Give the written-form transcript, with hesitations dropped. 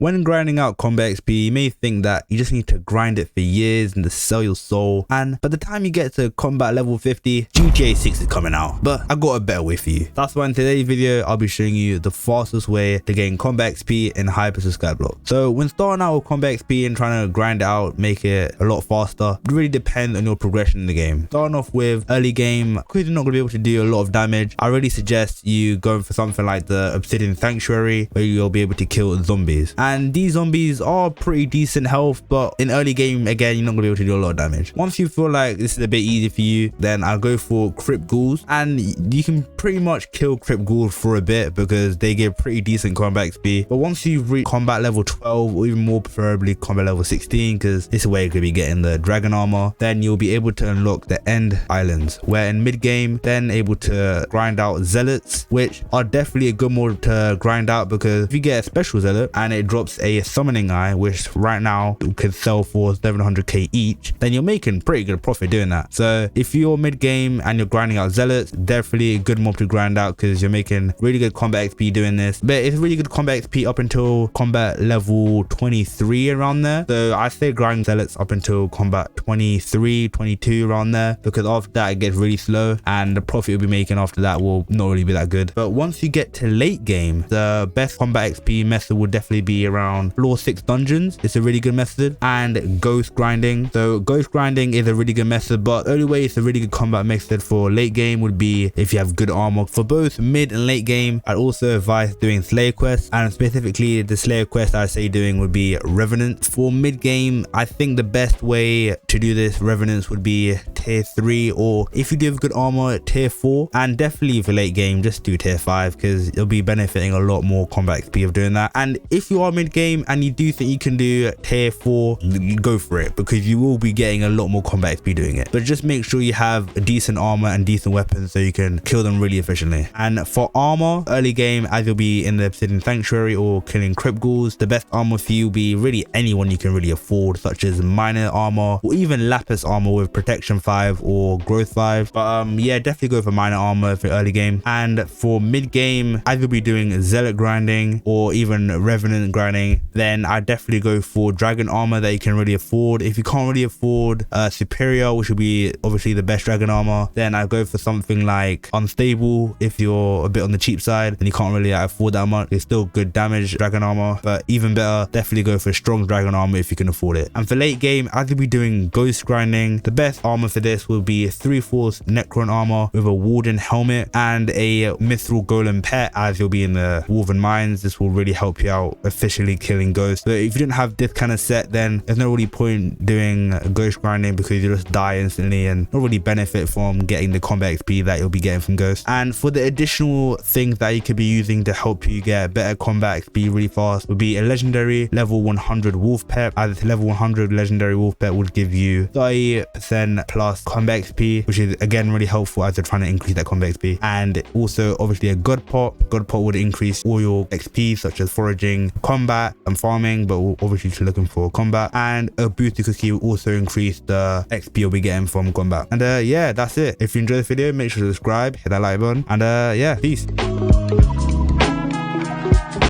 When grinding out combat XP, you may think that you just need to grind it for years and to sell your soul, and by the time you get to combat level 50, GTA 6 is coming out. But I got a better way for you. That's why in today's video, I'll be showing you the fastest way to gain combat XP in Hypixel Skyblock. So when starting out with combat XP and trying to grind it out, make it a lot faster, it really depends on your progression in the game. Starting off with early game, because you're not going to be able to do a lot of damage, I really suggest you going for something like the Obsidian Sanctuary, where you'll be able to kill zombies. And these zombies are pretty decent health, but in early game, again, you're not going to be able to do a lot of damage. Once you feel like this is a bit easy for you, then I'll go for Crypt Ghouls, and you can pretty much kill Crypt Ghouls for a bit because they give pretty decent combat XP. But once you reach combat level 12, or even more preferably combat level 16, because this is where you're going to be getting the dragon armor, then you'll be able to unlock the end islands, where in mid game, then able to grind out zealots, which are definitely a good mod to grind out, because if you get a special zealot and it drops a summoning eye, which right now could sell for 700k each, then you're making pretty good profit doing that. So if you're mid game and you're grinding out zealots, definitely a good mob to grind out, because you're making really good combat XP doing this. But it's really good combat XP up until combat level 23, around there. So I say grind zealots up until combat 23, 22, around there, because after that it gets really slow and the profit you'll be making after that will not really be that good. But once you get to late game, the best combat XP method will definitely be around floor 6 dungeons. It's a really good method, and ghost grinding. So ghost grinding is a really good method, but the only way it's a really good combat method for late game would be if you have good armor. For both mid and late game, I'd also advise doing Slayer quests, and specifically the Slayer quest I'd say doing would be Revenant. For mid game, I think the best way to do this Revenants would be tier 3, or if you do have good armor, tier 4, and definitely for late game, just do tier 5, because you'll be benefiting a lot more combat XP of doing that. And if you are mid game and you do think you can do tier 4, go for it, because you will be getting a lot more combat XP doing it. But just make sure you have a decent armor and decent weapons so you can kill them really efficiently. And for armor, early game, as you'll be in the Obsidian Sanctuary or killing Crypt Ghouls, the best armor for you will be really anyone you can really afford, such as minor armor or even lapis armor with protection 5 or growth 5. But yeah, definitely go for minor armor for early game. And for mid game, as you'll be doing zealot grinding or even revenant grinding, then I definitely go for dragon armor that you can really afford. If you can't really afford superior, which would be obviously the best dragon armor, then I go for something like unstable. If you're a bit on the cheap side and you can't really afford that much, it's still good damage dragon armor, but even better, definitely go for strong dragon armor if you can afford it. And for late game, as you'll be doing ghost grinding, the best armor for this will be 3/4 Necron armor with a Warden helmet and a Mithril Golem pet, as you'll be in the Dwarven Mines. This will really help you out efficiently killing ghosts. So if you didn't have this kind of set, then there's no really point doing ghost grinding, because you just die instantly and not really benefit from getting the combat XP that you'll be getting from ghosts. And for the additional things that you could be using to help you get better combat XP really fast would be a legendary level 100 wolf pet, as level 100 legendary wolf pet would give you 30% plus combat XP, which is again really helpful as you're trying to increase that combat XP. And also obviously a god pot would increase all your XP, such as foraging, combat and farming, but obviously if you're looking for combat. And a boosted cookie will also increase the XP you'll be getting from combat. And yeah, that's it. If you enjoyed this video, make sure to subscribe, hit that like button, and yeah, peace.